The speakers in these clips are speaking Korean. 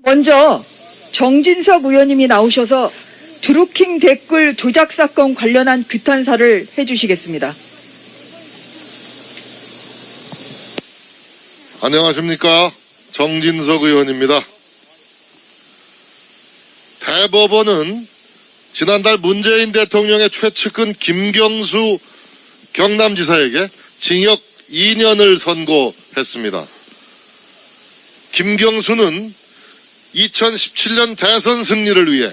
먼저 정진석 의원님이 나오셔서 드루킹 댓글 조작 사건 관련한 규탄사를 해주시겠습니다. 안녕하십니까. 정진석 의원입니다. 대법원은 지난달 문재인 대통령의 최측근 김경수 경남지사에게 징역 2년을 선고했습니다. 김경수는 2017년 대선 승리를 위해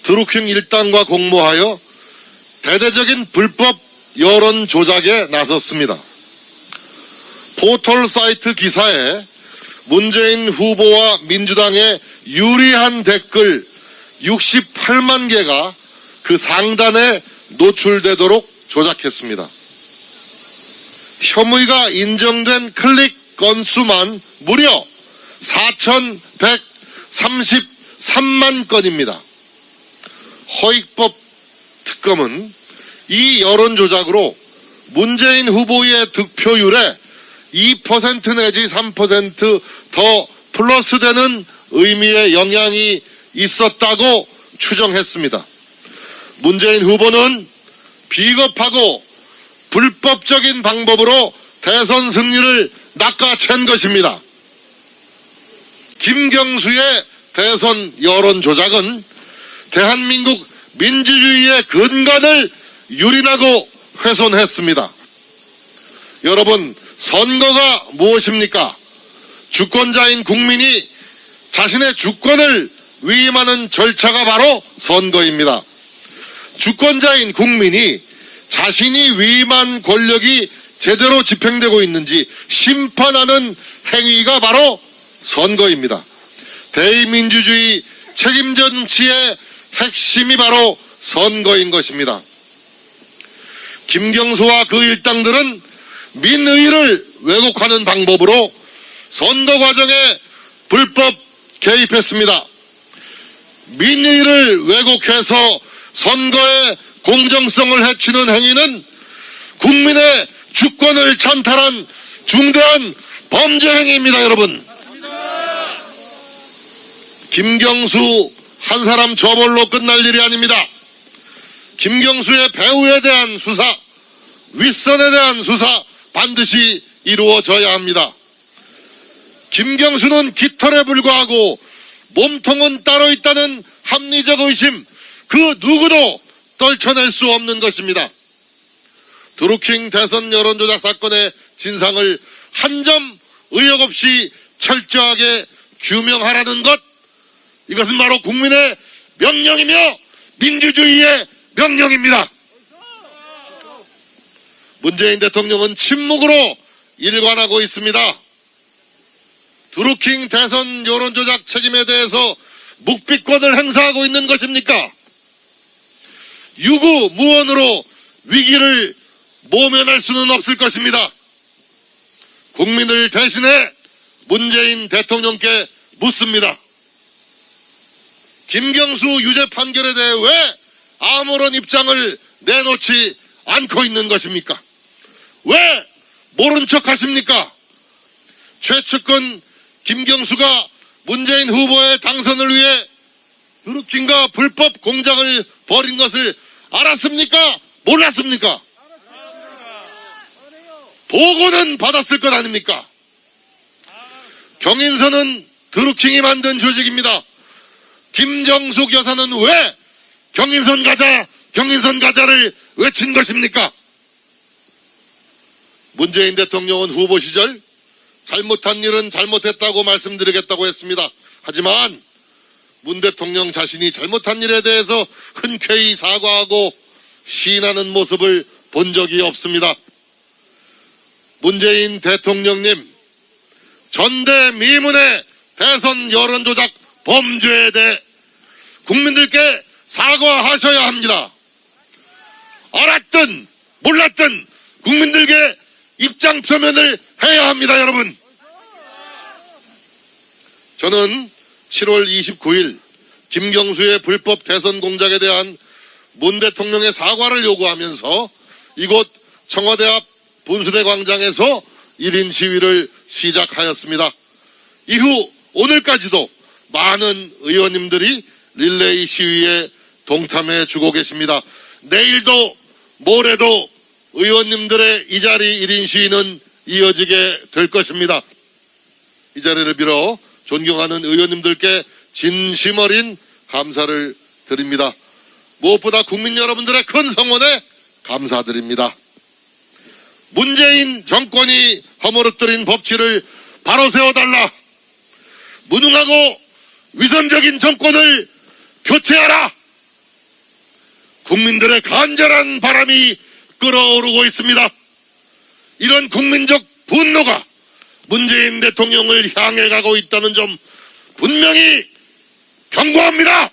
드루킹 일당과 공모하여 대대적인 불법 여론 조작에 나섰습니다. 포털 사이트 기사에 문재인 후보와 민주당의 유리한 댓글 68만 개가 그 상단에 노출되도록 조작했습니다. 혐의가 인정된 클릭 건수만 무려 4,133만 건입니다. 허익법 특검은 이 여론 조작으로 문재인 후보의 득표율에 2% 내지 3% 더 플러스되는 의미의 영향이 있었다고 추정했습니다. 문재인 후보는 비겁하고 불법적인 방법으로 대선 승리를 낚아챈 것입니다. 김경수의 대선 여론 조작은 대한민국 민주주의의 근간을 유린하고 훼손했습니다. 여러분, 선거가 무엇입니까? 주권자인 국민이 자신의 주권을 위임하는 절차가 바로 선거입니다. 주권자인 국민이 자신이 위임한 권력이 제대로 집행되고 있는지 심판하는 행위가 바로 선거입니다. 대의민주주의 책임정치의 핵심이 바로 선거인 것입니다. 김경수와 그 일당들은 민의를 왜곡하는 방법으로 선거 과정에 불법 개입했습니다. 민의를 왜곡해서 선거의 공정성을 해치는 행위는 국민의 주권을 찬탈한 중대한 범죄 행위입니다, 여러분. 김경수 한 사람 처벌로 끝날 일이 아닙니다. 김경수의 배우에 대한 수사, 윗선에 대한 수사 반드시 이루어져야 합니다. 김경수는 깃털에 불과하고 몸통은 따로 있다는 합리적 의심, 그 누구도 떨쳐낼 수 없는 것입니다. 드루킹 대선 여론조작 사건의 진상을 한 점 의혹 없이 철저하게 규명하라는 것, 이것은 바로 국민의 명령이며 민주주의의 명령입니다. 문재인 대통령은 침묵으로 일관하고 있습니다. 드루킹 대선 여론조작 책임에 대해서 묵비권을 행사하고 있는 것입니까? 유구무원으로 위기를 모면할 수는 없을 것입니다. 국민을 대신해 문재인 대통령께 묻습니다. 김경수 유죄 판결에 대해 왜 아무런 입장을 내놓지 않고 있는 것입니까? 왜 모른 척 하십니까? 최측근 김경수가 문재인 후보의 당선을 위해 드루킹과 불법 공작을 벌인 것을 알았습니까? 몰랐습니까? 보고는 받았을 것 아닙니까? 경인선은 드루킹이 만든 조직입니다. 김정숙 여사는 왜 경인선 가자, 경인선 가자를 외친 것입니까? 문재인 대통령은 후보 시절 잘못한 일은 잘못했다고 말씀드리겠다고 했습니다. 하지만 문 대통령 자신이 잘못한 일에 대해서 흔쾌히 사과하고 시인하는 모습을 본 적이 없습니다. 문재인 대통령님, 전대미문의 대선 여론조작 범죄에 대해 국민들께 사과하셔야 합니다. 알았든 몰랐든 국민들께 입장 표명을 해야 합니다, 여러분. 저는 7월 29일 김경수의 불법 대선 공작에 대한 문 대통령의 사과를 요구하면서 이곳 청와대 앞 분수대 광장에서 1인 시위를 시작하였습니다. 이후 오늘까지도 많은 의원님들이 릴레이 시위에 동참해 주고 계십니다. 내일도 모레도 의원님들의 이 자리 1인 시위는 이어지게 될 것입니다. 이 자리를 빌어 존경하는 의원님들께 진심 어린 감사를 드립니다. 무엇보다 국민 여러분들의 큰 성원에 감사드립니다. 문재인 정권이 허물어뜨린 법치를 바로 세워달라. 무능하고 위선적인 정권을 교체하라. 국민들의 간절한 바람이 끓어오르고 있습니다. 이런 국민적 분노가 문재인 대통령을 향해 가고 있다는 점 분명히 경고합니다.